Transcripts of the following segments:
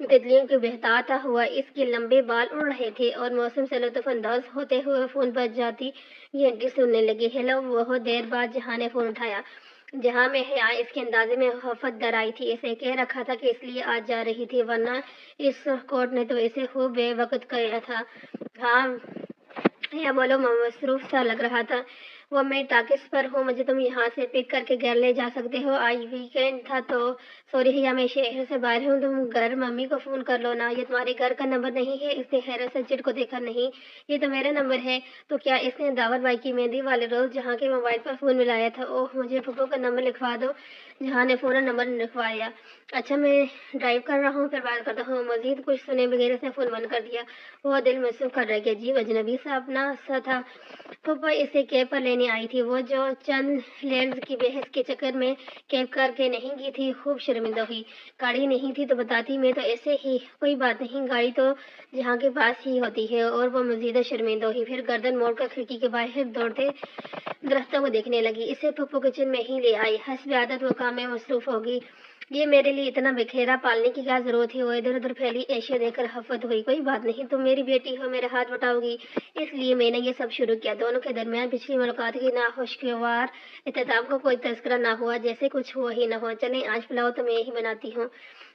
تتلیوں کے بہتاتا ہوا اس کے لمبے بال اڑ رہے تھے اور موسم سے لطف اندوز ہوتے ہوئے فون پر جاتی گھنٹی سننے لگی۔ ہیلو! بہت دیر بعد جہاں نے فون اٹھایا۔ جہاں میں حیا اس کے اندازے میں خفت در آئی تھی۔ اسے کہہ رکھا تھا کہ اس لیے آج جا رہی تھی، ورنہ اس کورٹ نے تو اسے خوب بے وقت کیا تھا۔ ہاں حیا بولو، مصروف سا لگ رہا تھا وہ۔ میں ٹاکس پر ہوں، مجھے تم یہاں سے پک کر کے گھر لے جا سکتے ہو؟ آج ویکینڈ تھا تو سوری حیا، میں شہر سے باہر ہوں، تم گھر ممی کو فون کر لو نا۔ یہ تمہارے گھر کا نمبر نہیں ہے؟ اس نے حیرت سے چٹ کو دیکھا۔ نہیں، یہ تو میرا نمبر ہے۔ تو کیا اس نے داور بھائی کی مہندی والے روز جہاں کے موبائل پر فون ملایا تھا؟ اوہ، مجھے پھپھو کا نمبر لکھوا دو۔ جہاں نے فوراً نمبر لکھوایا۔ اچھا، میں ڈرائیو کر رہا ہوں، پھر بات کرتا ہوں۔ مزید کچھ سنے بغیر اس نے فون بند کر دیا۔ وہ دل محسوس کر رہا کہ عجیب اجنبی سا اپنا سا تھا۔ پھپھو اسے کیب پر لینے آئی تھی، وہ جو چند لیڈز کی بحث کے چکر میں کیب کر کے نہیں گئی تھی۔ خوب شرمندہ ہوئی۔ گاڑی نہیں تھی تو بتاتی، میں تو ایسے ہی۔ کوئی بات نہیں، گاڑی تو جہاں کے پاس ہی ہوتی ہے۔ اور وہ مزید شرمندہ ہوئی، پھر گردن موڑ کر کھڑکی کے باہر دوڑتے درختوں کو دیکھنے لگی۔ اسے پھپھو کچن میں ہی لے آئی۔ حسب عادت وہ کام میں مصروف ہوگی۔ یہ میرے لیے اتنا بکھیرا پالنے کی کیا ضرورت ہے؟ وہ ادھر ادھر پھیلی اشیاء دیکھ کر خفت ہوئی۔ کوئی بات نہیں، تم میری بیٹی ہو، میرے ہاتھ بٹاؤ گی، اس لیے میں نے یہ سب شروع کیا۔ دونوں کے درمیان پچھلی ملاقات کی ناخوشگوار اختتام کو کوئی تذکرہ نہ ہوا، جیسے کچھ ہوا ہی نہ ہو۔ چلیں، آج پلاؤ تو میں ہی بناتی ہوں،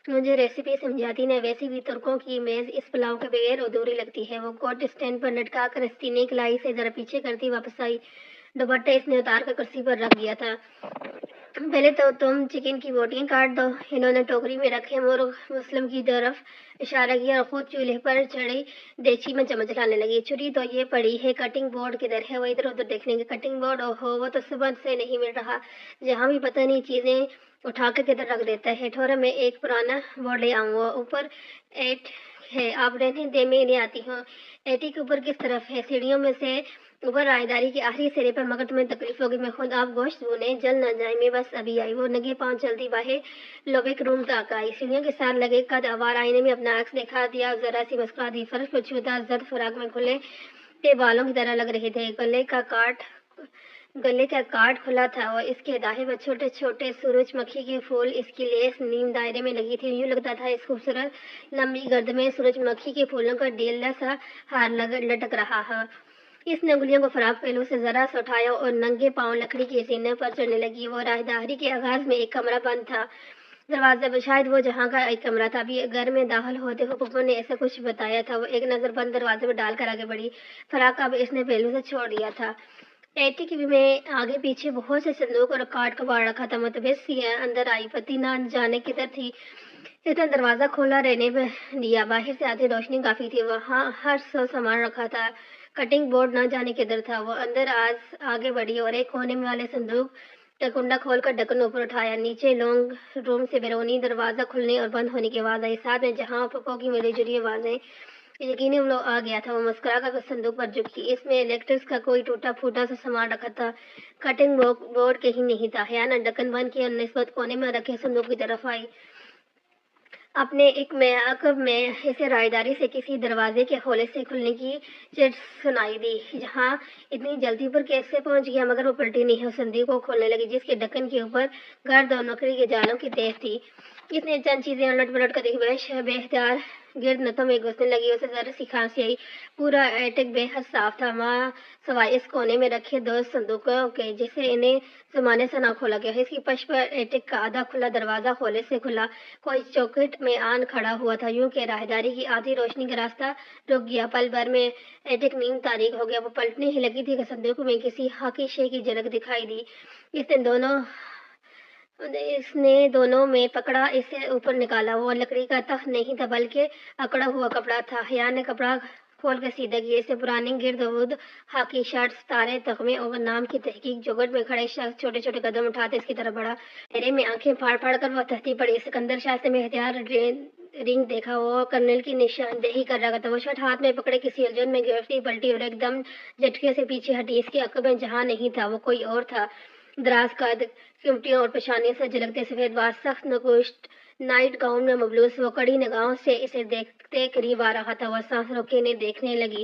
مجھے ریسیپی سمجھاتی نے۔ ویسے بھی ترکوں کی میز اس پلاؤ کے بغیر ادھوری لگتی ہے۔ وہ کوٹ اسٹینڈ پر لٹکا کر سینے کلائی سے ذرا پیچھے کرتی واپس آئی۔ دوپٹہ اس نے اتار کر کرسی پر رکھ دیا تھا۔ پہلے تو تم چکن کی بوٹیاں کاٹ دو۔ انہوں نے ٹوکری میں رکھے مرغ مسلم کی طرف اشارہ کیا اور خود چولہے پر چڑھی دیگچی میں چمچ ڈالنے لگی۔ چھری تو یہ پڑی ہے، کٹنگ بورڈ کدھر ہے؟ وہ ادھر ادھر دیکھنے لگی۔ Cutting board? اوہو، وہ تو صبح سے نہیں مل رہا، جہاں بھی پتہ نہیں چیزیں اٹھا کر کدھر رکھ دیتا ہے۔ ٹھہرو، میں ایک پرانا بورڈ لے آؤں۔ وہ اوپر ایٹ ہے، آپ رہنے دیں، میں لے آتی ہوں۔ ایٹی کے اوپر کس طرف ہے؟ سیڑھیوں میں سے اوپر راہداری کے آخری سرے پر، مگر تمہیں تکلیف ہوگی، میں خود آپ گوشت بھونے جل نہ جائیں، میں بس ابھی آئی۔ وہ ننگے پاؤں چلتی باہر لوبک روم تک آئی۔ سیڑھیوں کے ساتھ لگے قد آور آئینے میں اپنا عکس دکھا دیا اور ذرا سی مسکرا دی۔ فرش پر چھوتا زرد فراق میں کھلے کے بالوں کی طرح لگ رہے تھے۔ گلے کا کاٹ کھلا تھا اور اس کے داہے پر چھوٹے چھوٹے سورج مکھی کے پھول، اس کی لیس نیم دائرے میں لگی تھی۔ یوں لگتا تھا اس خوبصورت لمبی گرد میں سورج مکھی کے پھولوں کا ڈیلا سا ہار لٹک رہا ہے۔ اس نے انگلیوں کو فراق پہلو سے ذرا سا اٹھایا اور ننگے پاؤں لکڑی کے زینے پر چڑھنے لگی۔ وہ راہداری کے آغاز میں ایک کمرہ بند تھا دروازہ پر، شاید وہ جہاں کا ایک کمرہ تھا۔ ابھی گھر میں داخل ہوتے ہوئے پھپھو نے ایسا کچھ بتایا تھا۔ وہ ایک نظر بند دروازے پر ڈال کر آگے بڑھی۔ فراق اب اس نے پہلو سے چھوڑ دیا تھا۔ ایٹک میں آگے پیچھے بہت سے صندوق اور کاٹ کباڑ رکھا تھا۔ متبس سی اندر آئی، پتی نہ جانے کدھر تھی۔ اس نے دروازہ کھولا رہنے دیا۔ باہر سے آتی روشنی کافی تھی۔ وہاں ہر سو سامان رکھا تھا۔ کٹنگ بورڈ نہ جانے کدھر تھا۔ وہ اندر آگے بڑھی اور ایک کونے والے صندوق کا کنڈا کھول کر ڈھکن اوپر اٹھایا۔ نیچے لونگ روم سے بیرونی دروازہ کھلنے اور بند ہونے کی آواز آئی، ساتھ میں جہاں پھپھو کی ملی جلی آوازیں۔ یقیناً وہ آ گیا تھا۔ وہ مسکرا کر صندوق پر جھکی۔ اس میں الیکٹرکس کا کوئی ٹوٹا پھوٹا سا سامان رکھا تھا، کٹنگ بورڈ کہیں نہیں تھا۔ حیا نے ڈھکن بند کیا اور نسبت کونے میں رکھے صندوق کی طرف آئی۔ اپنے ایک عقب میں اسے راہداری سے کسی دروازے کے ہولے سے کھلنے کی چیخ سنائی دی۔ جہاں اتنی جلدی پر کیسے پہنچ گیا؟ مگر وہ پلٹی نہیں اور صندوق کو کھولنے لگی، جس کے ڈھکن کے اوپر گرد اور مکڑی کے جالوں کی تہ تھی۔ اس نے چند چیزیں الٹ پلٹ کر دیکھی، بے اختیار گرد نتوں میں گھسنے لگی۔ اسے ذرا سی کھانسی آئی۔ پورا ایٹک بے حد صاف تھا، ماں سوائے اس کونے میں رکھے دو صندوقوں کے، جسے انہیں زمانے سے نہ کھولا گیا۔ اس کی پشت پر ایٹک کا آدھا کھلا دروازہ ہولے سے کھلا کوئی چوکھٹ میں آن کھڑا ہوا تھا، یوں کہ راہداری کی آدھی روشنی کا راستہ رک گیا۔ پل بھر میں ایٹک نیم تاریک ہو گیا۔ وہ پلٹنے ہی لگی تھی کہ صندوق میں کسی خاکی شے کی جھلک دکھائی دی۔ اس نے دونوں میں پکڑا، اسے اوپر نکالا۔ وہ لکڑی کا تخت نہیں تھا بلکہ اکڑا ہوا کپڑا تھا۔ حیا نے کپڑا کھول کر سیدھا کیا۔ اسے پرانی گرد ود خاکی شرٹ، ستارے، تغمے اور نام کی تحقیق چوکھٹ میں کھڑے شخص چھوٹے چھوٹے قدم اٹھاتے اس کی طرف بڑھا۔ اندھیرے میں آنکھیں پھاڑ پھاڑ کر وہ تھہتی پڑی۔ سکندر شاہ سے میں احتیاط رنگ دیکھا، وہ کرنل کی نشاندہی کر رہا تھا۔ وہ شرٹ ہاتھ میں پکڑے کسی الجھن میں گرفتی پلٹی اور ایک دم جھٹکے سے پیچھے ہٹی۔ اس کے عقب میں جہاں نہیں تھا وہ کوئی اور تھا، دراز قد، چمٹیوں اور پیشانی سے جھلکتے سفید بال، سخت نکوشت نائٹ گاؤن میں ملبوس۔ وہ کڑی نگاہوں سے اسے دیکھتے قریب آ رہا تھا۔ وہ سانس روکے انہیں دیکھنے لگی۔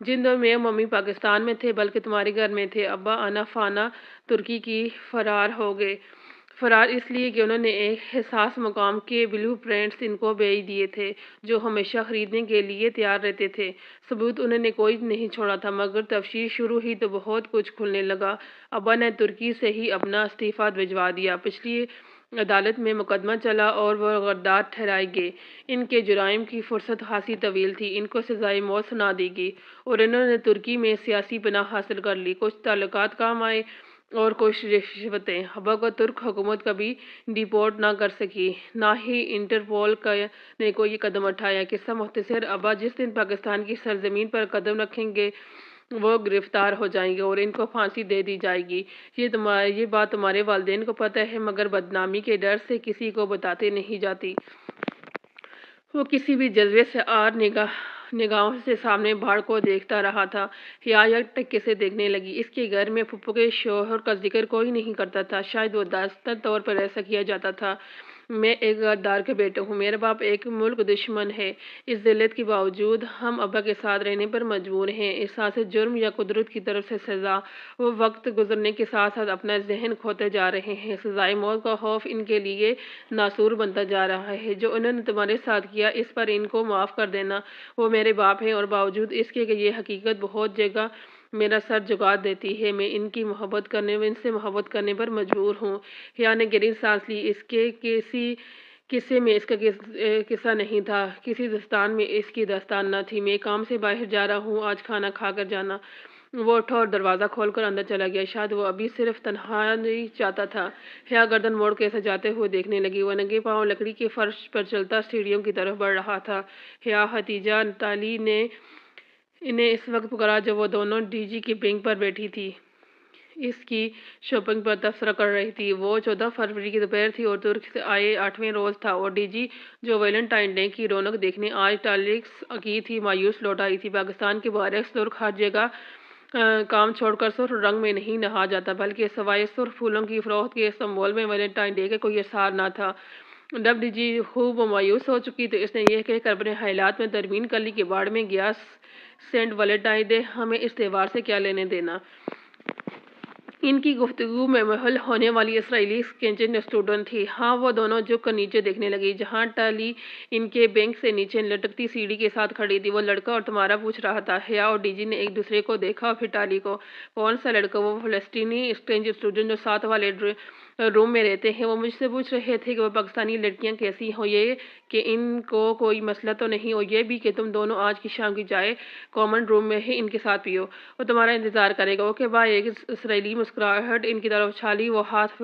جن دنوں میں ممی پاکستان میں تھے بلکہ تمہارے گھر میں تھے، ابا آنا فانا ترکی کی فرار ہو گئے۔ فرار اس لیے کہ انہوں نے ایک حساس مقام کے بلیو پرنٹس ان کو بھیج دیے تھے جو ہمیشہ خریدنے کے لیے تیار رہتے تھے۔ ثبوت انہوں نے کوئی نہیں چھوڑا تھا، مگر تفتیش شروع ہوئی تو بہت کچھ کھلنے لگا۔ ابا نے ترکی سے ہی اپنا استعفیٰ بھجوا دیا، پچھلی عدالت میں مقدمہ چلا اور وہ غدار ٹھہرائے گئے۔ ان کے جرائم کی فہرست خاصی طویل تھی، ان کو سزائے موت سنا دی گئی اور انہوں نے ترکی میں سیاسی پناہ حاصل کر لی۔ کچھ تعلقات کام آئے اور کچھ رشوتیں۔ ابا کو ترک حکومت کبھی ڈیپورٹ نہ کر سکی، نہ ہی انٹرپول نے کوئی قدم اٹھایا۔ قصہ مختصر، ابا جس دن پاکستان کی سرزمین پر قدم رکھیں گے وہ گرفتار ہو جائیں گے اور ان کو پھانسی دے دی جائے گی۔ یہ بات تمہارے والدین کو پتہ ہے، مگر بدنامی کے ڈر سے کسی کو بتاتے نہیں جاتی۔ وہ کسی بھی جذبے سے آر نگاہوں سے سامنے بھاڑ کو دیکھتا رہا تھا۔ حیا یک ٹکے سے دیکھنے لگی۔ اس کے گھر میں پھپھو کے شوہر کا ذکر کوئی نہیں کرتا تھا، شاید وہ داستان طور پر ایسا کیا جاتا تھا۔ میں ایک غدار کا بیٹا ہوں، میرا باپ ایک ملک دشمن ہے، اس ذلت کے باوجود ہم ابا کے ساتھ رہنے پر مجبور ہیں۔ احساس جرم یا قدرت کی طرف سے سزا، وہ وقت گزرنے کے ساتھ ساتھ اپنا ذہن کھوتے جا رہے ہیں۔ سزائے موت کا خوف ان کے لیے ناسور بنتا جا رہا ہے۔ جو انہوں نے تمہارے ساتھ کیا اس پر ان کو معاف کر دینا۔ وہ میرے باپ ہیں اور باوجود اس کے کہ یہ حقیقت بہت جگہ میرا سر جھکا دیتی ہے، میں ان سے محبت کرنے پر مجبور ہوں۔ حیا نے گہری سانس لی۔ اس کے کسی قصے میں اس کا قصہ نہیں تھا، کسی داستان میں اس کی داستان نہ تھی۔ میں کام سے باہر جا رہا ہوں، آج کھانا کھا کر جانا۔ وہ اٹھا اور دروازہ کھول کر اندر چلا گیا، شاید وہ ابھی صرف تنہائی چاہتا تھا۔ حیا گردن موڑ کے اسے جاتے ہوئے دیکھنے لگی۔ وہ ننگے پاؤں لکڑی کے فرش پر چلتا سیڑھیوں کی طرف بڑھ رہا تھا۔ حیا ہتیجہ نتالی نے انہیں اس وقت پکارا جب وہ دونوں ڈی جی کے بینک پر بیٹھی تھی، اس کی شاپنگ پر تبصرہ کر رہی تھی۔ وہ 14 فروری کی دوپہر تھی اور ترک سے آئے 8ویں روز تھا، اور ڈی جی جو ویلنٹائن ڈے کی رونق دیکھنے آج ٹالکس کی تھی مایوس لوٹ آئی تھی۔ پاکستان کے برعکس ترک ہر جگہ کام چھوڑ کر سرخ رنگ میں نہیں نہا جاتا، بلکہ سوائے سرخ پھولوں کی فروخت کے استنبول میں ویلنٹائن ڈے کا کوئی اثار نہ تھا۔ جب ڈی جی خوب مایوس ہو چکی تو اس نے یہ کہہ کر اپنے خیالات میں ترمیم کر لی کہ باڑ میں گیا سینٹ ویلنٹائن ڈے، ہمیں اس تہوار سے کیا لینے دینا۔ ان کی گفتگو میں محل ہونے والی اسرائیلی کچن اسٹوڈنٹ تھی۔ ہاں، وہ دونوں جھک کر نیچے دیکھنے لگی جہاں ٹالی ان کے بینک سے نیچے لٹکتی سیڑھی کے ساتھ کھڑی تھی۔ وہ لڑکا اور تمہارا پوچھ رہا تھا۔ حیا اور ڈی جی نے ایک دوسرے کو دیکھا اور پھر ٹالی کو۔ کون سا لڑکا؟ وہ فلسطینی اسٹرینج اسٹوڈنٹ جو ساتھ والے روم میں رہتے ہیں۔ وہ مجھ سے پوچھ رہے تھے کہ وہ پاکستانی لڑکیاں کیسی ہوں، یہ کہ ان کو کوئی مسئلہ تو نہیں، اور یہ بھی کہ تم دونوں آج کی شام کی چائے کامن روم میں ہی ان کے ساتھ پیو، وہ تمہارا انتظار کرے گا۔ Okay bye. ایک اسرائیلی مسکراہٹ ان کی طرف اچھالی، وہ ہاتھ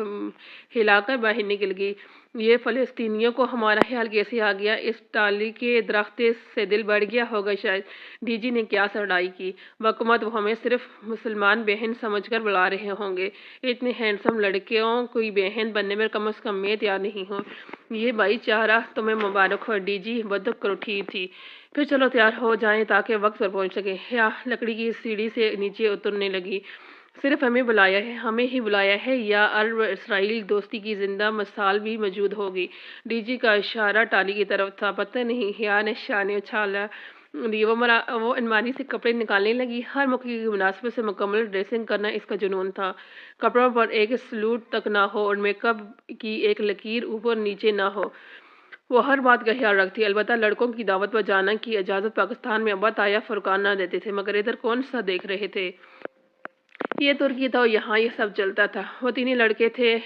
ہلا کر باہر نکل گئی۔ یہ فلسطینیوں کو ہمارا خیال کیسے آ گیا؟ اس ٹالی کے درخت سے دل بڑھ گیا ہوگا شاید۔ ڈی جی نے کیا سڑائی کی؟ بکمت، وہ ہمیں صرف مسلمان بہن سمجھ کر بلا رہے ہوں گے۔ اتنے ہینڈسم لڑکیوں کی بہن بننے میں کم از کم میں تیار نہیں ہوں۔ یہ بھائی چارہ تمہیں مبارک ہو۔ ڈی جی بدک کر اٹھی تھی۔ پھر چلو تیار ہو جائیں تاکہ وقت پر پہنچ سکیں۔ حیا لکڑی کی سیڑھی سے نیچے اترنے لگی۔ صرف ہمیں بلایا ہے، ہمیں ہی بلایا ہے، یا عرب اسرائیل دوستی کی زندہ مثال بھی موجود ہوگی؟ ڈی جی کا اشارہ ٹالی کی طرف تھا۔ پتہ نہیں، حیا نے شانے اچھالا دی۔ وہ الماری سے کپڑے نکالنے لگی۔ ہر موقع کی مناسبت سے مکمل ڈریسنگ کرنا اس کا جنون تھا۔ کپڑوں پر ایک سلوٹ تک نہ ہو اور میک اپ کی ایک لکیر اوپر نیچے نہ ہو۔ وہ ہر بات کا خیال رکھتی، البتہ لڑکوں کی دعوت پر جانا کی اجازت پاکستان میں ابا تایا فرقان نہ دیتے تھے، مگر ادھر کون سا دیکھ رہے تھے؟ یہ ترکی تھا اور یہاں یہ سب چلتا تھا۔ وہ تینوں لڑکے تھے،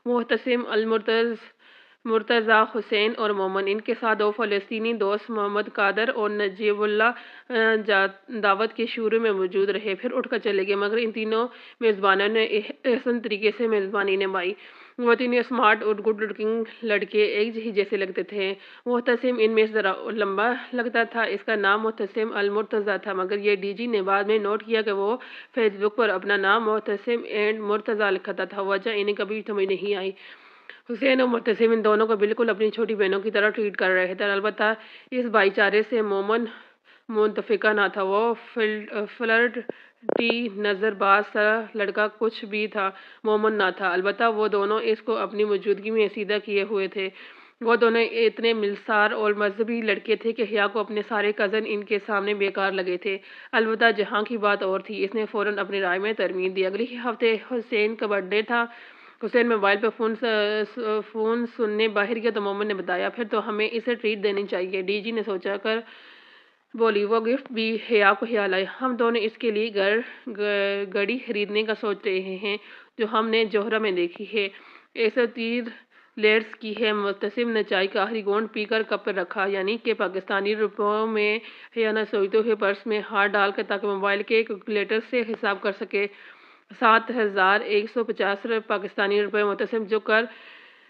محتسم، مرتضیٰ، حسین اور مومن۔ ان کے ساتھ دو فلسطینی دوست محمد قادر اور نجیب اللہ دعوت کے شروع میں موجود رہے، پھر اٹھ کر چلے گئے، مگر ان تینوں میزبانوں نے احسن طریقے سے میزبانی نبھائی۔ وہ تینوں اسمارٹ اور گڈ لکنگ لڑکے ایک ہی جیسے لگتے تھے۔ محتسم ان میں ذرا لمبا لگتا تھا، اس کا نام محتسم المرتضیٰ تھا، مگر یہ ڈی جی نے بعد میں نوٹ کیا کہ وہ فیس بک پر اپنا نام محتسم اینڈ مرتضیٰ لکھتا تھا۔ وجہ انہیں کبھی سمجھ نہیں آئی۔ حسین اور محتسم ان دونوں کو بالکل اپنی چھوٹی بہنوں کی طرح ٹریٹ کر رہے تھے، البتہ اس بھائی چارے سے مومن متفقہ نہ تھا۔ وہ فلرٹی، نظر باز سا لڑکا کچھ بھی تھا، مومن نہ تھا، البتہ وہ دونوں اس کو اپنی موجودگی میں عصیدہ کیے ہوئے تھے۔ وہ دونوں اتنے ملسار اور مذہبی لڑکے تھے کہ حیا کو اپنے سارے کزن ان کے سامنے بیکار لگے تھے۔ البتہ جہاں کی بات اور تھی، اس نے فوراً اپنی رائے میں ترمیم دی۔ اگلے ہی ہفتے حسین کا برتھ ڈے تھا۔ حسین موبائل پہ فون سننے باہر گیا تو مومن نے بتایا، پھر تو ہمیں اسے ٹریٹ دینی چاہیے۔ ڈی جی نے سوچا کر بولی، وہ گفٹ بھی حیا کو خیال آیا۔ ہم دونوں اس کے لیے گڑی خریدنے کا سوچ رہے ہیں جو ہم نے جوہرہ میں دیکھی ہے۔ 130 لیرز کی ہے۔ مبتسم نے چائے کا آخری گھونٹ پی کر کپ پر رکھا، یعنی کہ پاکستانی روپوں میں۔ حیا نے سوچتے ہوئے پرس میں ہاتھ ڈال کر تاکہ موبائل کے کیلکولیٹر سے حساب کر سکے۔ 7150 پاکستانی روپے۔ مبتسم جھک کر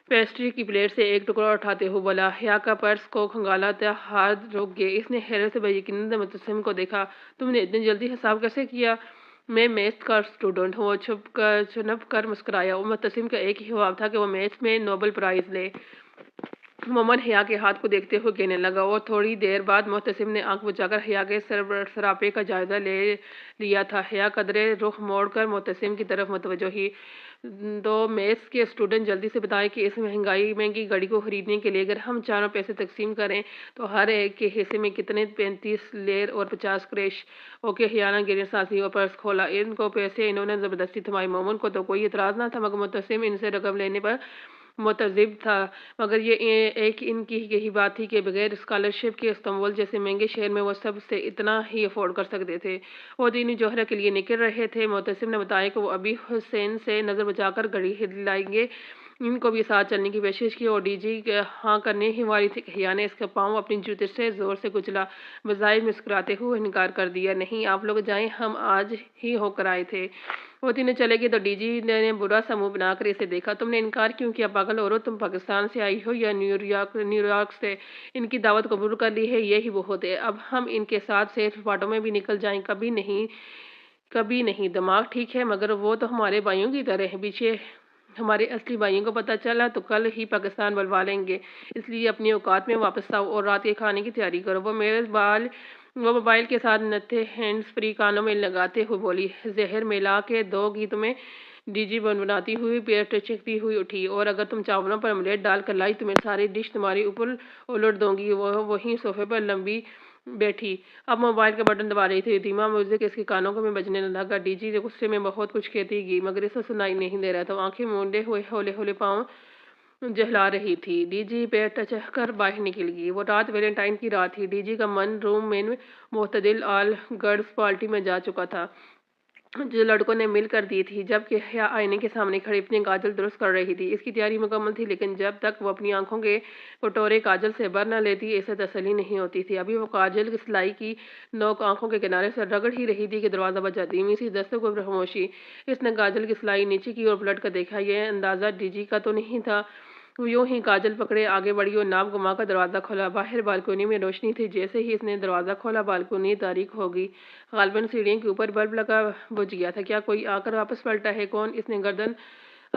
پیسٹری کی پلیٹ سے ایک ٹکڑا اٹھاتے ہوئے بولا۔ حیا کا پرس کو کھنگالاتا ہاتھ رک گئے۔ اس نے حیرت سے بیقیناً مبتسم کو دیکھا۔ تم نے اتنی جلدی حساب کیسے کیا؟ میں میتھس کا اسٹوڈنٹ ہوں۔ وہ چھنپ کر مسکرایا۔ مبتسم کا ایک ہی خواب تھا کہ وہ میتھس میں نوبل پرائز لے۔ مومن حیا کے ہاتھ کو دیکھتے ہوئے کہنے لگا، اور تھوڑی دیر بعد مبتسم نے آنکھ بجھا کر حیا کے سراپے کا جائزہ لے لیا تھا۔ حیا قدرے رخ موڑ کر مبتسم کی طرف متوجہ ہوئی۔ تو میتھس کے اسٹوڈنٹ جلدی سے بتائیں کہ اس مہنگی گھڑی کو خریدنے کے لیے اگر ہم چاروں پیسے تقسیم کریں تو ہر ایک کے حصے میں کتنے؟ 35 لیر اور 50 قریش۔ اوکے، حیا نے گرین سانسی اور پرس کھولا۔ ان کو پیسے انہوں نے زبردستی تھمائے۔ مومن کو تو کوئی اعتراض نہ تھا، مگر مبتسم ان سے رقم لینے پر متذب تھا۔ مگر یہ ایک ان کی یہی بات تھی کہ بغیر اسکالرشپ کے استنبول جیسے مہنگے شہر میں وہ سب سے اتنا ہی افورڈ کر سکتے تھے۔ وہ تینوں جوہرہ کے لیے نکل رہے تھے۔ مبتسم نے بتایا کہ وہ ابھی حسین سے نظر بچا کر گھڑی لائیں گے۔ ان کو بھی ساتھ چلنے کی پیشکش کی اور ڈی جی ہاں کرنے ہی والی تھی کہ حیا نے اس کا پاؤں اپنی جوتے سے زور سے کچلا۔ بظاہر مسکراتے ہوئے انکار کر دیا، نہیں آپ لوگ جائیں، ہم آج ہی ہو کر آئے تھے۔ وہ تینوں چلے گئے تو ڈی جی نے برا سا منہ بنا کر اسے دیکھا۔ تم نے انکار کیوں کیا پاگل عورت؟ تم پاکستان سے آئی ہو یا نیو یارک سے؟ ان کی دعوت قبول کر لی ہے، یہی بہت ہے۔ اب ہم ان کے ساتھ سیر سپاٹوں میں بھی نکل جائیں؟ کبھی نہیں۔ دماغ ٹھیک ہے، مگر وہ تو ہمارے بھائیوں کی طرح ہیں۔ پیچھے ہمارے اصلی بھائیوں کو پتہ چلا تو کل ہی پاکستان بلوا لیں گے، اس لیے اپنی اوقات میں واپس آؤ اور رات کے کھانے کی تیاری کرو۔ وہ موبائل کے ساتھ نتھے ہینڈز فری کانوں میں لگاتے ہوئے بولی، زہر ملا کے دو گی تمہیں؟ ڈی جی بنبناتی ہوئی پیر ٹچکتی ہوئی اٹھی، اور اگر تم چاولوں پر آملیٹ ڈال کر لائی تو میں ساری ڈش تمہاری اوپر الٹ دوں گی۔ وہ وہیں صوفے پر لمبی بیٹھی اب موبائل کا بٹن دبا رہی تھی۔ دھیما میوزک اس کے کانوں میں بجنے لگا۔ ڈی جی غصے میں بہت کچھ کہتی گئی مگر اسے سنائی نہیں دے رہا تھا۔ آنکھیں مونڈے ہوئے ہولے ہولے پاؤں جہلا رہی تھی۔ ڈی جی پیر ٹچک کر باہر نکل گئی۔ وہ رات ویلنٹائن کی رات تھی۔ ڈی جی کا من روم میں معتدل آل گرلز پارٹی میں جا چکا تھا جو لڑکوں نے مل کر دی تھی، جبکہ حیا آئینے کے سامنے کھڑی اپنے کاجل درست کر رہی تھی۔ اس کی تیاری مکمل تھی، لیکن جب تک وہ اپنی آنکھوں کے کٹورے کاجل سے بھر نہ لیتی اسے تسلی نہیں ہوتی تھی۔ ابھی وہ کاجل کی سلائی کی نوک آنکھوں کے کنارے سے رگڑ ہی رہی تھی کہ دروازہ بجا۔ دھیمی سی دستک پر خاموشی۔ اس نے کاجل کی سلائی نیچے کی اور پلٹ کر دیکھا۔ یہ اندازہ ڈی جی کا تو نہیں تھا۔ وہ یوں ہی کاجل پکڑے آگے بڑھی اور ناپ گھما کر دروازہ کھولا۔ باہر بالکونی میں روشنی تھی۔ جیسے ہی اس نے دروازہ کھولا بالکونی تاریک ہو گئی۔ غالباً سیڑھیوں کے اوپر بلب لگا بجھ گیا تھا۔ کیا کوئی آ کر واپس پلٹا ہے؟ کون؟ اس نے گردن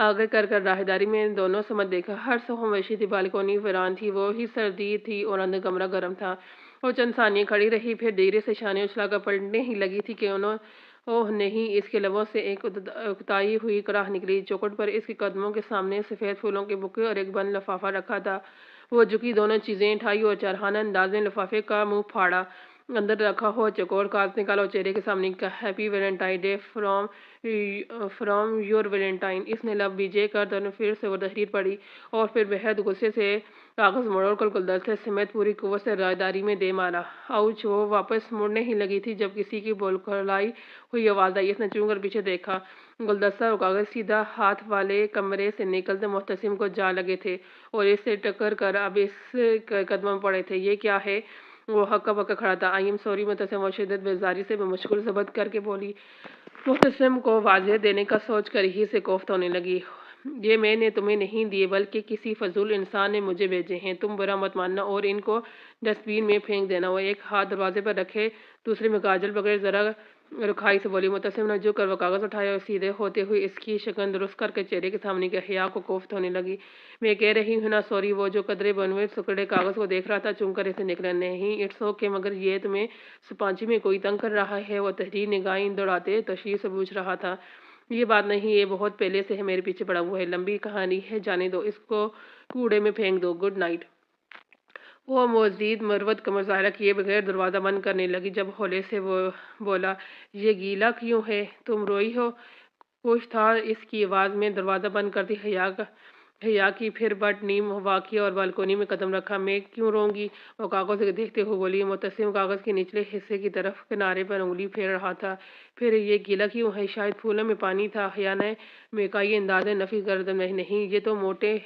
آگے کر راہداری میں دونوں سمت دیکھا۔ ہر سو خاموشی تھی۔ بالکونی ویران تھی، وہی سردی تھی اور اندر کمرہ گرم تھا۔ وہ چند ثانیے کھڑی رہی، پھر دھیرے سے شانے اچھلا کر پلٹنے ہی لگی تھی کہ اوہ نہیں! اس کے لبوں سے ایک اکتائی ہوئی کراہ نکلی۔ چوکھٹ پر اس کے قدموں کے سامنے سفید پھولوں کے بکے اور ایک بند لفافہ رکھا تھا۔ وہ جھکی، دونوں چیزیں اٹھائی اور جارحانہ انداز میں لفافے کا منہ پھاڑا۔ اندر رکھا ہوا چوکور کاغذ نکالا اور چہرے کے سامنے لکھا، happy Valentine day from your Valentine. اس نے لب بھیجے کر دونوں پھر سے وہ تحریر پڑھی اور پھر بہت غصے سے کاغذ موڑ کر گلدستے سمیت پوری قوت سے راہداری میں دے مارا۔ آؤچ! وہ واپس مڑنے ہی لگی تھی جب کسی کی بولکھلائی ہوئی آواز آئی۔ اس نے چون کر پیچھے دیکھا۔ گلدستہ اور کاغذ سیدھا ہاتھ والے کمرے سے نکلتے مبتسم کو جا لگے تھے اور اس سے ٹکر کر اب اس کے قدموں میں پڑے تھے۔ یہ کیا ہے؟ وہ ہکا بکا کھڑا تھا۔ آئی ایم سوری مبتسم وہ شدت بیزاری سے بمشکل ضبط کر کے بولی۔ مبتسم کو واضح دینے کا سوچ کر ہی سے کوفت ہونے لگی۔ یہ میں نے تمہیں نہیں دیے بلکہ کسی فضول انسان نے مجھے بھیجے ہیں۔ تم برا مت ماننا اور ان کو ڈسٹ بین میں پھینک دینا۔ وہ ایک ہاتھ دروازے پر رکھے دوسرے میں کاجل پکڑے ذرا رکھائی سے بولی۔ مبتسم نے جھک کر وہ کاغذ اٹھایا اور سیدھے ہوتے ہوئے اس کی شکن درست کر کے چہرے کے سامنے کیا۔ حیا کو کوفت ہونے لگی۔ میں کہہ رہی ہوں نا سوری۔ وہ جو قدرے بنوے سکڑے کاغذ کو دیکھ رہا تھا چون کر اسے نکلا، نہیں اٹس اوکے، مگر یہ تمہیں سپانچی میں کوئی تنگ کر رہا ہے؟ وہ تحریر نگاہیں دوڑاتے تشویش سے پوچھ رہا تھا۔ یہ بات نہیں، یہ بہت پہلے سے ہے میرے پیچھے پڑا ہوا ہے، لمبی کہانی ہے، جانے دو اس کو، کوڑے میں پھینک دو، گڈ نائٹ۔ وہ مزید مروت کا مظاہرہ کیے بغیر دروازہ بند کرنے لگی۔ جب ہولے سے وہ بولا، یہ گیلا کیوں ہے؟ تم روئی ہو؟ کچھ تھا اس کی آواز میں۔ دروازہ بند کرتی حیا کی، پھر بٹ نیم واقعی اور بالکونی میں قدم رکھا۔ میں کیوں روں گی؟ وہ کاغذ دیکھتے ہوئے بولی۔ مبتسم کاغذ کے نچلے حصے کی طرف کنارے پر انگلی پھیر رہا تھا۔ پھر یہ گیلا کیوں ہے؟ شاید پھولوں میں پانی تھا۔ حیا نے میکائی انداز میں نفی گردن میں، نہیں، یہ تو موٹے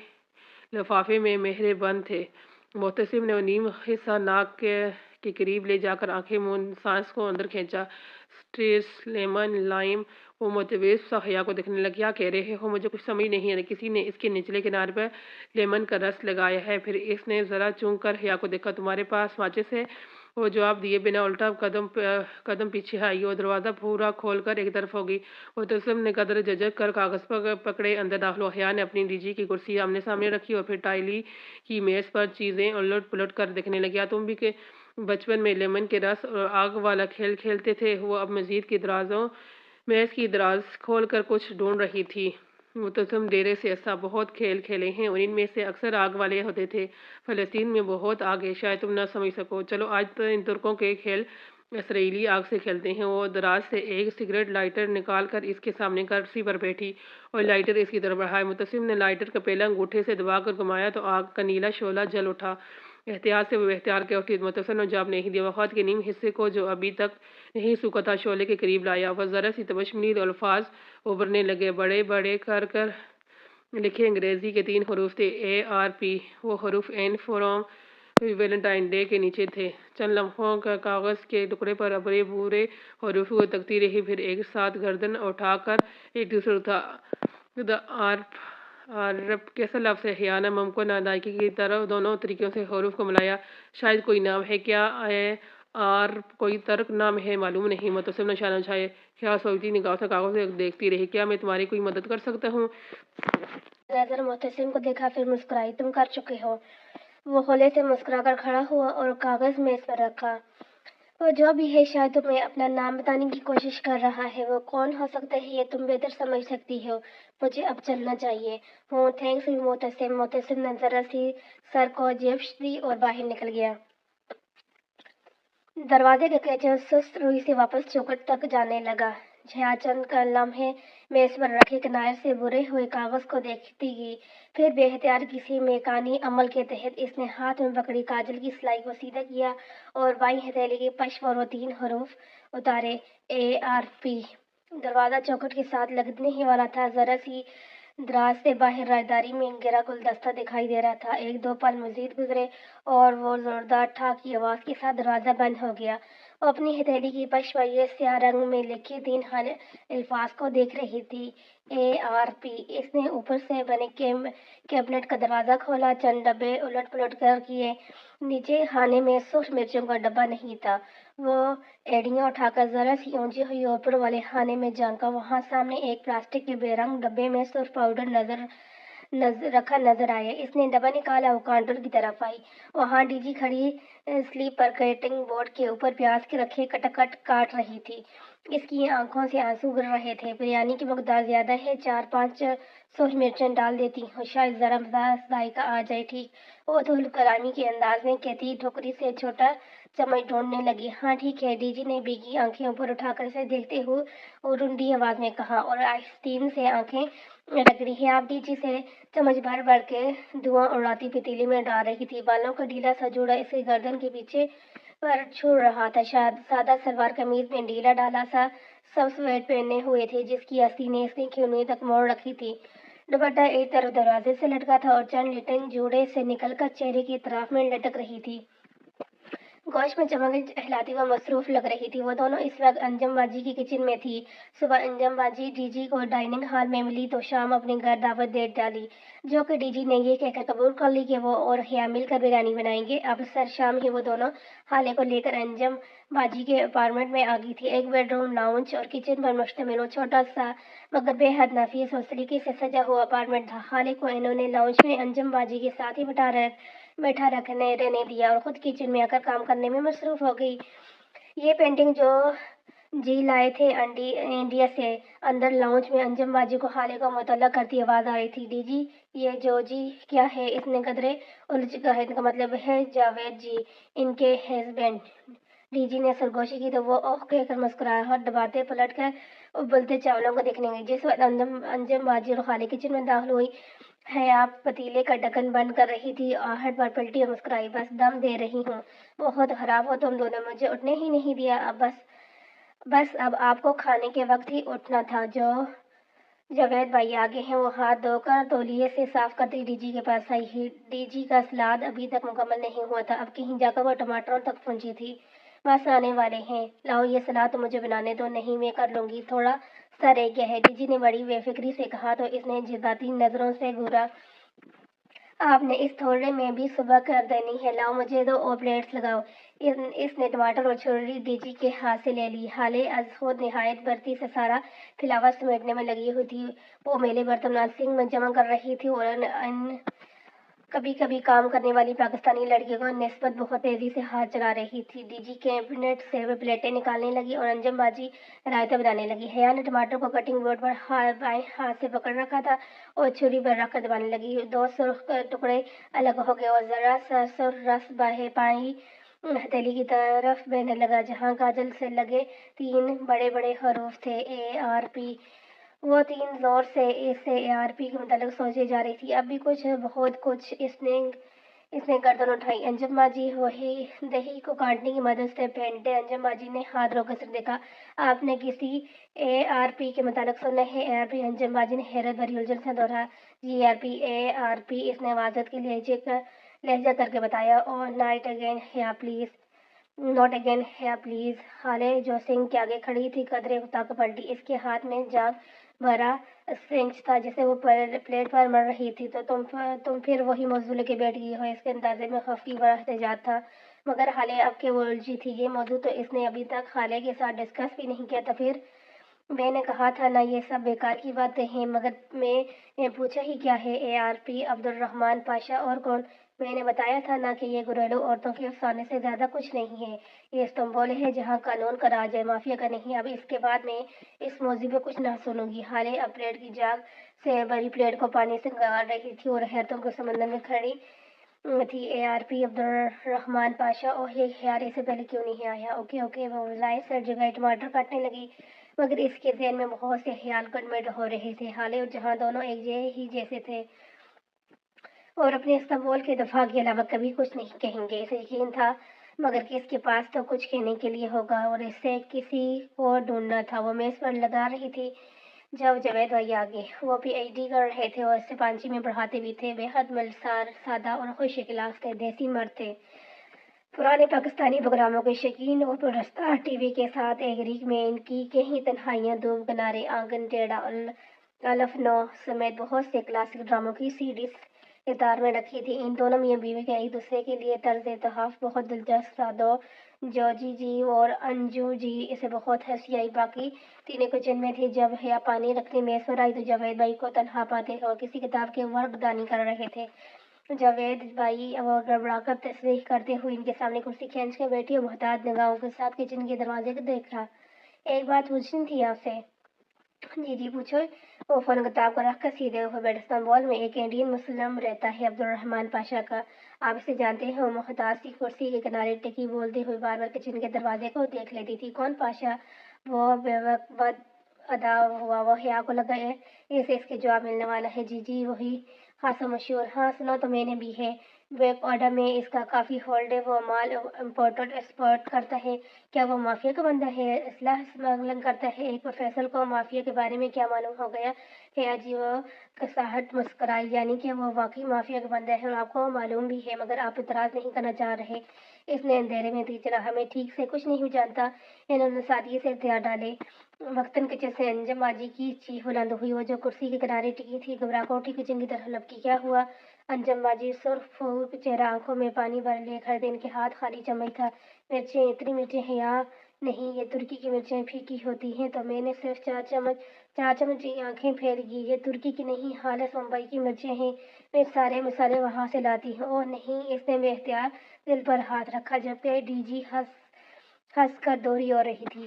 لفافے میں مہرے بند تھے۔ مبتسم نے وہ نیم حصہ ناک کے قریب لے جا کر آنکھیں موند سانس کو اندر کھینچا۔ سٹریس، لیمن، لائم۔ وہ متویز سا حیا کو دیکھنے لگا۔ کیا کہہ رہے ہو؟ مجھے کچھ سمجھ نہیں ہے۔ کسی نے اس کے نچلے کنارے پر لیمن کا رس لگایا ہے۔ پھر اس نے ذرا چونک کر حیا کو دیکھا۔ تمہارے پاس ماچس ہے؟ وہ جواب دیے بنا الٹا قدم پیچھے آئی اور دروازہ پورا کھول کر ایک طرف ہو گئی۔ مبتسم نے قدر جھجک کر کاغذ پکڑے اندر داخل ہوا۔ حیا نے اپنی ڈی جی کی کرسی آمنے سامنے رکھی اور پھر ٹائلی کی میز پر چیزیں الٹ پلٹ کر دیکھنے لگی۔ تم بھی کہ بچپن میں لیمن کے رس اور آگ والا کھیل کھیلتے تھے؟ وہ اب مزید کی میز کی دراز کھول کر کچھ ڈھونڈ رہی تھی۔ مبتسم ڈیرے سے ایسا بہت کھیل کھیلے ہیں اور ان میں سے اکثر آگ والے ہوتے تھے۔ فلسطین میں بہت آگ ہے، شاید تم نہ سمجھ سکو۔ چلو آج تو ان ترکوں کے کھیل اسرائیلی آگ سے کھیلتے ہیں۔ وہ دراز سے ایک سگریٹ لائٹر نکال کر اس کے سامنے کرسی پر بیٹھی اور لائٹر اس کی طرف بڑھایا۔ مبتسم نے لائٹر کا پہلا انگوٹھے سے دبا کر گھمایا تو آگ کا نیلا شعلہ جل اٹھا۔ احتیاط سے وہ اختیار کے اٹھی۔ مبتسم نے جواب نہیں دیا۔ وہ خط کے نیم حصے کو جو ابھی تک نہیں سوکھا تھا شعلے کے قریب لایا۔ وہ ذرا سی تبشمنید الفاظ ابھرنے لگے۔ بڑے بڑے کر لکھے انگریزی کے 3 حروف تھے، ARP۔ وہ حروف این فروم ویلنٹائن ڈے کے نیچے تھے۔ چند لمحوں کا کاغذ کے ٹکڑے پر ابرے بھورے حروف کو تکتی رہی، پھر ایک ساتھ گردن اٹھا کر ایک دوسرے اٹھا۔ آرپ کیسا لفظ ہے؟ حیا نے ممکن ادائیگی کی طرف دونوں طریقوں سے حروف کو ملایا۔ شاید کوئی نام ہے۔ کیا آرپ کوئی ترک نام ہے؟ معلوم نہیں۔ مبتسم نے نشانہ اچھایا۔ حیا سوچتی نگاہوں سے کاغذ کو دیکھتی رہی۔ کیا میں تمہاری کوئی مدد کر سکتا ہوں؟ نظر مبتسم کو دیکھا، پھر مسکرائی۔ تم کر چکے ہو۔ وہ ہولے سے مسکرا کر کھڑا ہوا اور کاغذ میز پر رکھا۔ وہ جو بھی ہے شاید تمہیں اپنا نام بتانے کی کوشش کر رہا ہے۔ وہ کون ہو سکتا ہے یہ تم بہتر سمجھ سکتی ہو۔ مجھے اب چلنا چاہیے۔ تھینکس مبتسم۔ مبتسم نے ذرا سی سر کو جیبش دی اور باہر نکل گیا۔ دروازے کا کیچر سست روئی سے واپس چوکھٹ تک جانے لگا۔ حیا چند لمحے میز پر رکھے کنارے سے بھرے ہوئے کاغذ کو دیکھتی گئی، پھر بے اختیار کسی میکانی عمل کے تحت اس نے ہاتھ میں پکڑی کاجل کی سلائی کو سیدھا کیا اور بائیں ہتھیلی کی پشت پر وہ 3 حروف اتارے، ARP۔ دروازہ چوکھٹ کے ساتھ لگنے ہی والا تھا۔ ذرا سی دراز سے باہر راہداری میں گرا گلدستہ دکھائی دے رہا تھا۔ 1-2 پل مزید گزرے اور وہ زوردار ٹھاک کی آواز کے ساتھ دروازہ بند ہو گیا۔ وہ اپنی ہتھیلی کی پشت پر یہ سیاہ رنگ میں لکھے 3 الفاظ کو دیکھ رہی تھی، ARP۔ اس نے اوپر سے بنے کیبنٹ کا دروازہ کھولا، چند ڈبے الٹ پلٹ کر کیے۔ نیچے خانے میں سرخ مرچوں کا ڈبہ نہیں تھا۔ وہ ایڑیاں اٹھا کر ذرا سی اونچی ہوئی اوپر والے خانے میں جھانکا۔ وہاں سامنے ایک پلاسٹک کے بے رنگ ڈبے میں سرخ پاؤڈر رکھا نظر آیا۔ اس نے ڈبہ نکالا۔ وہ کاؤنٹر کی طرف آئی۔ وہاں ڈی جی کھڑی سلیب پر کٹنگ بورڈ کے اوپر پیاز کے رکھے کاٹ رہی تھی۔ اس کی آنکھوں سے آنسو گر رہے تھے۔ بریانی کی مقدار زیادہ ہے، 4-5 سرخ مرچیں ڈال دیتی ہوں، شاید ذرا ذائقہ آ جائے۔ ٹھیک؟ وہ طول کلامی کے انداز میں کہتی ٹوکری سے چھوٹا چمچ ڈھونڈنے لگی۔ ہاں ٹھیک ہے، ڈی جی نے بھیگی آنکھیں اوپر اٹھا کر اسے دیکھتے ہوئے اور رنڈی آواز میں کہا، اور آستین سے آنکھیں رگڑی۔ حیا ڈی جی سے چمچ بھر کے دھواں اڑاتی پتیلی میں ڈال رہی تھی۔ بالوں کا ڈھیلا سا جوڑا اس کے گردن کے پیچھے پر چھوڑ رہا تھا۔ سادہ سلوار قمیض میں ڈھیلا ڈھالا سا سب سویٹ پہنے ہوئے تھے، جس کی آستینیں اس نے کھنوئی تک موڑ رکھی تھی۔ دوپٹہ ایک طرف دروازے سے لٹکا تھا اور چند لٹیں جوڑے سے نکل کر چہرے کی اطراف میں لٹک رہی تھی۔ گوشت میں چمک ہلاتی وہ مصروف لگ رہی تھی۔ وہ دونوں اس وقت انجم باجی کی کچن میں تھی۔ صبح انجم باجی ڈی جی کو ڈائننگ ہال میں ملی تو شام اپنے گھر دعوت دے ڈالی، جو کہ ڈی جی نے یہ کہہ کر قبول کر لی کہ وہ اور حیا مل کر بریانی بنائیں گے۔ اب سر شام ہی وہ دونوں خالے کو لے کر انجم باجی کے اپارٹمنٹ میں آ گئی تھی۔ ایک بیڈ روم، لاؤنج اور کچن پر مشتمل وہ چھوٹا سا مگر بے حد نفیس اور سلیقے سے سجا ہوا اپارٹمنٹ تھا۔ خالے کو انہوں نے لاؤنج میں انجم باجی کے ساتھ ہی بیٹھا رہنے دیا اور خود کچن میں آ کر کام کرنے میں مصروف ہو گئی۔ یہ پینٹنگ جو جی لائے تھے انڈیا سے۔ اندر لاؤنج میں انجم باجی کو خالے کو مطلع کرتی آواز آ رہی تھی، ڈی جی یہ جو جی کیا ہے؟ اس نے قدرے الجھ کر، ان کا مطلب ہے جاوید جی، ان کے ہسبینڈ۔ ڈی جی نے سرگوشی کی تو وہ اوہ کہہ کر مسکرایا اور دباتے پلٹ کر ابلتے چاولوں کو دیکھنے گئی۔ جس وقت انجم باجی اور خالے کچن میں داخل ہوئی، حیا پتیلے کا ڈھکن بند کر رہی تھی، آہٹ پر پلٹی اور مسکرائی، بس دم دے رہی ہوں، بہت خراب ہو تم دونوں، مجھے اٹھنے ہی نہیں دیا، بس اب آپ کو کھانے کے وقت ہی اٹھنا تھا۔ جو جاوید بھائی آگے ہیں، وہ ہاتھ دھو کر تولیے سے صاف کرتی ڈی جی کے پاس آئی۔ ڈی جی کا سلاد ابھی تک مکمل نہیں ہوا تھا، اب کہیں جا کر وہ ٹماٹروں تک پہنچی تھی۔ بس آنے والے ہیں، لاؤ یہ سلاد تو مجھے بنانے دو۔ نہیں میں کر لوں گی، تھوڑا سا رہ گیا ہے، ڈی جی نے بڑی بے فکری سے کہا تو اس نے جذباتی نظروں سے گھورا۔ آپ نے اس تھوڑے میں بھی صبح کر دینی ہے، لاؤ مجھے دو اور پلیٹس لگاؤ۔ اس نے ٹماٹر اور چھری ڈی جی کے ہاتھ سے لے لی۔ حالے از خود نہایت برتی سے سارا پھیلاوا سمیٹنے میں لگی ہوئی تھی، وہ میلے برتن سنک میں جمع کر رہی تھی اور ان کبھی کبھی کام کرنے والی پاکستانی لڑکیوں کو نسبت بہت تیزی سے ہاتھ چلا رہی تھی۔ ڈی جی کیبنٹ سے پلیٹیں نکالنے لگی اور انجم باجی رائتا بنانے لگی۔ حیا نے ٹماٹر کو کٹنگ بورڈ پر بائیں ہاتھ سے پکڑ رکھا تھا اور چھری پر رکھ کر دبانے لگی، دو سرخ ٹکڑے الگ ہو گئے اور ذرا سا سرخ رس بائیں ہتھیلی کی طرف بہنے لگا، جہاں کاجل سے لگے 3 بڑے بڑے حروف تھے، ARP۔ وہ 3 زور سے ARP کے متعلق سوچے جا رہی تھی، اب بھی کچھ بہت کچھ۔ اس نے گردن اٹھائی، انجم باجی وہی دہی کو کانٹنے کی مدد سے پھینٹے۔ انجم باجی نے ہاتھ روک کر دیکھا، آپ نے کسی ARP کے متعلق سنا ہے؟ ARP، انجم باجی نے حیرت بھری الجھن سے دوہرایا۔ جی ARP، اس نے معذرت کے لہجہ کر کے بتایا۔ اوہ ناٹ اگین حیا پلیز۔ خالے جو سنک کے آگے کھڑی تھی قدرے اکتا کر پلٹی، اس کے ہاتھ میں جاگ بھرا سرنج تھا جسے وہ پلیٹ پر مل رہی تھی۔ تو تم پھر وہی موضوع لے کے بیٹھ گئی ہو؟ اس کے اندازے میں خفگی بڑا احتجاج تھا، مگر حالے اب کہ وہ الجھی تھی، یہ موضوع تو اس نے ابھی تک خالے کے ساتھ ڈسکس بھی نہیں کیا تھا۔ پھر میں نے کہا تھا نا یہ سب بیکار کی باتیں ہیں، مگر میں نے پوچھا ہی کیا ہے؟ ARP عبدالرحمن پاشا، اور کون؟ میں نے بتایا تھا نا کہ یہ گھریلو عورتوں کے افسانے سے زیادہ کچھ نہیں ہے، یہ استنبول ہے جہاں قانون کا راج ہے، مافیا کا نہیں۔ اب اس کے بعد میں اس موضوع پہ کچھ نہ سنوں گی۔ حالے اب پلیٹ کی جاگ سے بھری پلیٹ کو پانی سے گار رہی تھی اور حیرتوں کے سمندر میں کھڑی تھی۔ ARP عبدالرحمن پاشا، اوہ یہ خیال اس سے پہلے کیوں نہیں آیا؟ اوکے، وہ لائٹ سٹ جگہ ٹماٹر کاٹنے لگی، مگر اس کے ذہن میں بہت سے خیال گڈمڈ ہو رہے تھے۔ حالے اور جہاں دونوں ایک ہی جیسے تھے اور اپنے استنبول کے دفاع کے علاوہ کبھی کچھ نہیں کہیں گے، اسے یقین تھا، مگر اس کے پاس تو کچھ کہنے کے لیے ہوگا اور اسے کسی کو ڈھونڈنا تھا۔ وہ میز پر لگا رہی تھی جب جاوید بھائی آگے، وہ PhD کر رہے تھے اور اسے پانچویں میں پڑھاتے بھی تھے، بے حد ملسار، سادہ اور خوش اخلاق تھے، دیسی مرد تھے، پرانے پاکستانی پروگراموں کے شوقین اور پرستار۔ ٹی وی کے ساتھ ایک ریک میں ان کی کہیں تنہائیاں، دھوپ کنارے، آنگن ٹیڑھا، الف 9 سمیت بہت سے کلاسک ڈراموں کی CDs اطار میں رکھی تھی۔ ان دونوں میاں بیوی کا ایک دوسرے کے لیے طرز اتحاف بہت دلچسپ تھا۔ دو جوجی جی اور انجو جی اسے بہت ہنسی آئی، باقی تینوں کچن میں تھے۔ جب حیا پانی رکھنے میز پر آئی تو جاوید بھائی کو تنہا پاتے اور کسی کتاب کے ورق دانی کر رہے تھے۔ جاوید بھائی وہ گڑبڑا کر تصریح کرتے ہوئے ان کے سامنے کرسی کھینچ کر بیٹھی اور محتاط نگاہوں کے ساتھ کچن کے دروازے کو دیکھا۔ ایک بات پوچھنی تھی آپ سے۔ جی پوچھو۔ وہ فوراً کتاب کو رکھ کر سیدھے ہو بیٹھا۔ استنبول میں ایک انڈین مسلم رہتا ہے عبدالرحمن پاشا کا، آپ اسے جانتے ہیں؟ وہ محتاط سی کرسی کے کنارے ٹکی بولتے ہوئے بار بار کچن کے دروازے کو دیکھ لیتی تھی۔ کون پاشا؟ وہ بد ادا ہوا، وہ حیا کو لگا اسے اس کے جواب ملنے والا ہے۔ جی وہی خاصا مشہور۔ ہاں سنا تو میں نے بھی ہے، بیکواڈا میں اس کا کافی ہولڈ ہے، وہ مال امپورٹ ایکسپورٹ کرتا ہے۔ کیا وہ مافیا کا بندہ ہے؟ اسلحہ اسمگلنگ کرتا ہے؟ ایک پروفیسر کو مافیا کے بارے میں کیا معلوم ہو گیا؟ حیا جی وہ کساہٹ مسکرائی، یعنی کہ وہ واقعی مافیا کا بندہ ہے اور آپ کو معلوم بھی ہے، مگر آپ اعتراض نہیں کرنا چاہ رہے؟ اس نے اندھیرے میں تیر چلا، ہمیں ٹھیک سے کچھ نہیں جانتا۔ انہوں نے سادگی سے اختیار ڈالے۔ وقتاً کچن سے انجم باجی کی چیخ بلند ہوئی، وہ جو کرسی کے کنارے ٹکی تھی گھبرا کر اٹھی، کچن کی طرف لپکی۔ کیا ہوا؟ انجم باجی سرخ پھول چہرہ، آنکھوں میں پانی بھر لیے کھڑے تھے، ان کے ہاتھ خالی چمچ تھا۔ مرچیں؟ اتنی مرچیں؟ حیا نہیں، یہ ترکی کی مرچیں پھیکی ہوتی ہیں، تو میں نے صرف 4 چمچ کی آنکھیں پھیر لی، یہ ترکی کی نہیں، خالص ممبئی کی مرچیں ہیں، میں سارے مسالے وہاں سے لاتی ہوں۔ اوہ نہیں، اس نے بے اختیار دل پر ہاتھ رکھا، جبکہ ڈی جی ہنس کر دوہری ہو رہی تھی۔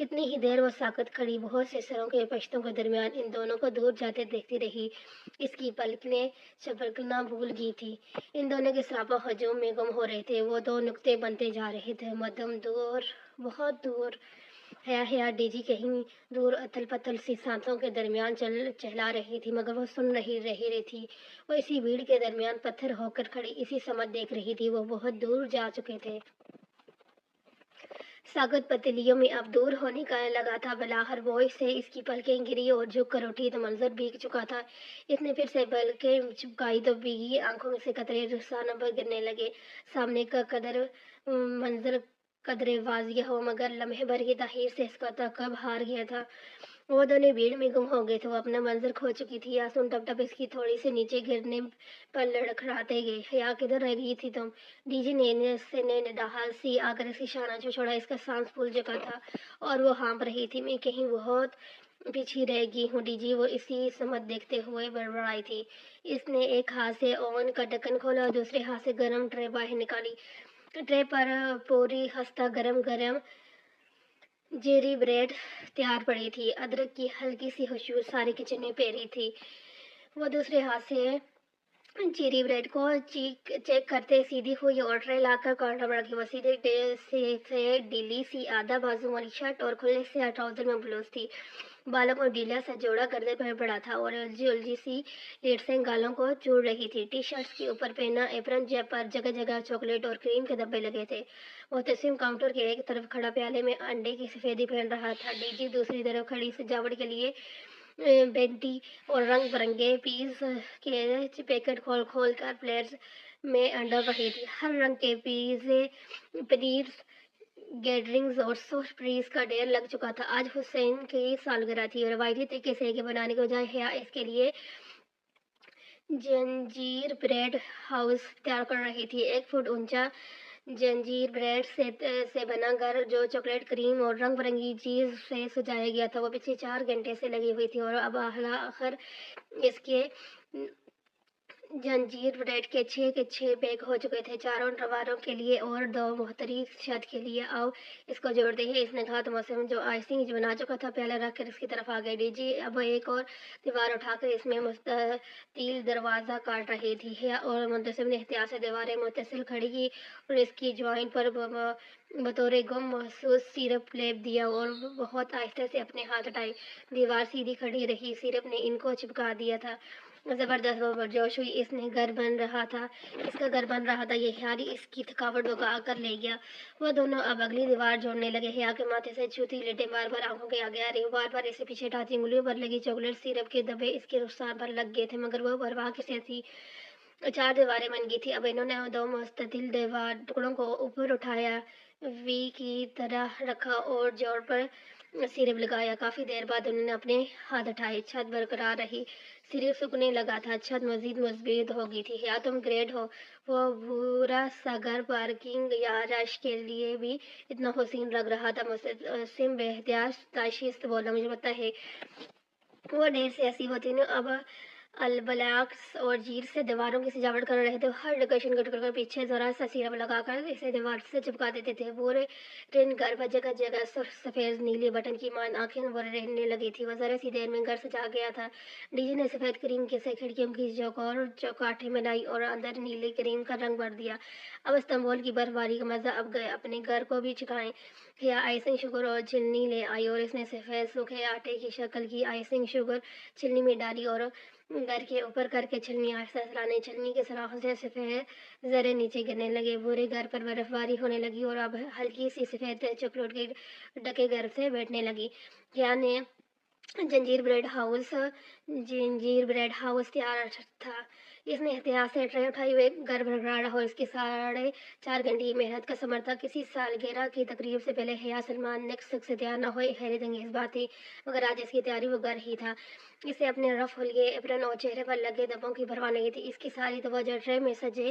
کتنی ہی دیر وہ ساکت کھڑی بہت سے سروں کے پشتوں کے درمیان ان دونوں کو دور جاتے دیکھتی رہی۔ اس کی پلکیں جھپکنا بھول گئی تھی۔ ان دونوں کے سراپا ہجوم میں گم ہو رہے تھے۔ وہ دو نقطے بنتے جا رہے تھے، مدھم دور، بہت دور۔ حیا ڈی جی کہیں دور اتل پتل سی سانسوں کے درمیان چہلا رہی تھی، مگر وہ سن رہی تھی۔ وہ اسی بھیڑ کے درمیان پتھر ہو کر کھڑی اسی سمت دیکھ رہی تھی۔ وہ بہت دور جا چکے تھے۔ ساکت پتیلیوں میں اب دور ہونے کا لگا تھا۔ بلاخر بوجھ سے اس کی پلکیں گری اور جھک کر اٹھی تو منظر بھیگ چکا تھا۔ اس نے پھر سے پلکیں چپکائی تو بھیگی آنکھوں سے قطرے رخسانوں پر گرنے لگے۔ سامنے کا منظر قدرے واضح ہو، مگر لمحے بھر کی تاخیر سے اس کا تعاقب ہار گیا تھا۔ وہ دونوں بھیڑ میں گم ہو گئے تھے۔ وہ اپنا منظر کھو چکی تھی۔ آنسو ٹپ ٹپ اس کی تھوڑی سے نیچے گرنے پر لڑکھڑاتے گئے۔ حیا کدھر رہ گئی تھی تم؟ ڈی جی نے نداہت سی آ کر اس کی شانہ چھوڑا۔ اس کا سانس پھول چکا تھا اور وہ ہانپ رہی تھی۔ میں کہیں بہت پیچھے رہ گئی ہوں ڈی جی، وہ اسی سمت دیکھتے ہوئے بڑبڑائی تھی۔ اس نے ایک ہاتھ سے اوون کا ڈھکن کھولا اور دوسرے ہاتھ سے گرم ٹرے باہر نکالی۔ ٹرے پر پوری خستہ گرم جیری بریڈ تیار پڑی تھی۔ ادرک کی ہلکی سی خوشبو سارے کچن میں پھیلی تھی۔ وہ دوسرے ہاتھ سے چیری بریڈ کو چیک کرتے سیدھی ہوئی اور ٹرے لا کر کاؤنٹر پر رکھی۔ وہ سیدھے سے ڈھیلی سی آدھا بازو والی شرٹ اور کھلے سے ٹراؤزر میں بلوز تھی۔ بالوں کو ڈھیلا سا جوڑا گردن پر پڑا تھا اور الجھی سی لیٹسیں گالوں کو چوڑ رہی تھی۔ ٹی شرٹ کے اوپر پہنا ایپرن پر جگہ جگہ چاکلیٹ اور کریم کے دھبے لگے تھے۔ محتشم کاؤنٹر کے ایک طرف کھڑا پیالے میں انڈے کی سفیدی پھینل رہا تھا۔ ڈی جی دوسری طرف کھڑی سجاوٹ کے لیے بینٹی اور رنگ برنگے پیز کے پیکٹ کھول کھول کر پلیٹس میں انڈا رہی تھی۔ ہر رنگ کے پنیر گیڈرنگز اور سوفٹ ٹریز کا ڈھیر لگ چکا تھا۔ آج حسین کی سالگرہ تھی اور روایتی طریقے سے ایک بنانے کے بجائے حیا اس کے لیے جنجیر بریڈ ہاؤس تیار کر رہی تھی۔ 1 فٹ اونچا جنجیر بریڈ سے بنا گھر جو چاکلیٹ کریم اور رنگ برنگی چیز سے سجایا گیا تھا، وہ پچھلے 4 گھنٹے سے لگی ہوئی تھی اور اب آخر اس کے جنجیر بریڈ کے 6 بیگ ہو چکے تھے، 4 دیواروں کے لیے اور 2 مختلف چھت کے لیے۔ آؤ اس کو جوڑتے ہیں، اس نے کہا تو محتشم جو آئسنگ بنا چکا تھا پیالہ رکھ کر اس کی طرف آ گئے۔ ڈی جی اب ایک اور دیوار اٹھا کر اس میں مستطیل دروازہ کاٹ رہی تھی۔ حیا اور محتشم نے احتیاط سے دیواریں متصل کھڑی کی اور اس کی جوائنٹ پر بطور گم مخصوص سیرپ لیپ دیا اور بہت آہستہ سے اپنے ہاتھ ہٹائے۔ دیوار سیدھی کھڑی رہی، سیرپ نے ان کو چپکا دیا تھا۔ زبردست وہ پرجوش ہوئی۔ اس کا گھر بن رہا تھا، یہ خیال ہی اس کی تھکاوٹ بھگا کر لے گیا۔ وہ دونوں اب اگلی دیوار جوڑنے لگے۔ حیا کے ماتھے سے چھوتی لٹیں بار بار آنکھوں کے آگے آ رہی، بار بار اسے پیچھے ہٹاتی۔ انگلیوں پر لگی چاکلیٹ سیرپ کے دھبے اس کے رخسار پر لگ گئے تھے، مگر وہ پرواہ کسے تھی؟ 4 دیواریں بن گئی تھیں۔ اب انہوں نے 2 مستطیل ٹکڑوں کو اوپر اٹھایا، وی کی طرح رکھا اور جوڑ پر سیرپ لگایا۔ کافی دیر بعد انہوں نے اپنے ہاتھ اٹھائے، چھت برقرار رہی، سیرپ سوکھنے لگا تھا، چھت مزید مضبوط ہو گئی تھی۔ حیا تم گریٹ ہو، وہ بھورا سا گھر پارکنگ یا رہائش کے لیے بھی اتنا حسین لگ رہا تھا۔ محتشم بے احتیاط تائشی سے بولا، مجھے پتہ ہے وہ ڈھیر سے ایسی ہوتی ہیں، اب البلاکس اور جیر سے دیواروں کی سجاوٹ کر رہے تھے۔ ہر ڈیکوریشن کے ٹکڑے کے پیچھے ذرا سا سیرپ لگا کر اسے دیوار سے چپکا دیتے تھے۔ پورے دن گھر پر جگہ جگہ سفید نیلے بٹن کی مانند آنکھیں رہنے لگی تھیں۔ وہ ذرا سی دیر میں گھر سجا گیا تھا۔ ڈی جی نے سفید کریم سے کھڑکیوں کی چوکور چوکاٹیں بنائی اور اندر نیلے کریم کا رنگ بھر دیا۔ اب استنبول کی برف باری کا مزہ اب گئے، اپنے گھر کو بھی چکھائیں۔ حیا آئسنگ شوگر اور چھلنی لے آئی اور اس نے سفید سوکھے آٹے کی شکل کی آئسنگ شوگر چھلنی میں ڈالی اور گھر کے اوپر کر کے چھلنی آہستہ چلانے، چھلنی کے سراخوں سے سفید ذرے نیچے گرنے لگے۔ پورے گھر پر برف باری ہونے لگی اور اب ہلکی سی سفید چاکلیٹ کے ڈھکے گھر سے بیٹھنے لگی۔ حیا نے جنجیر بریڈ ہاؤس تیار تھا۔ اس نے احتیاط سے ٹرے اٹھائی، وہ گھر برقرار رہا اور اس کی 4.5 گھنٹے کی محنت کا ثمر تھا۔ کسی سالگرہ کی تقریب سے پہلے حیا سلمان نیکسٹ شخص تیار نہ ہوئی، حیرت انگیز بات تھی، مگر آج اس کی تیاری وہ گھر ہی تھا۔ اسے اپنے رف حلیے ایپرن اور چہرے پر لگے دھبوں کی پرواہ نہیں تھی۔ اس کی ساری توجہ ٹرے میں سجے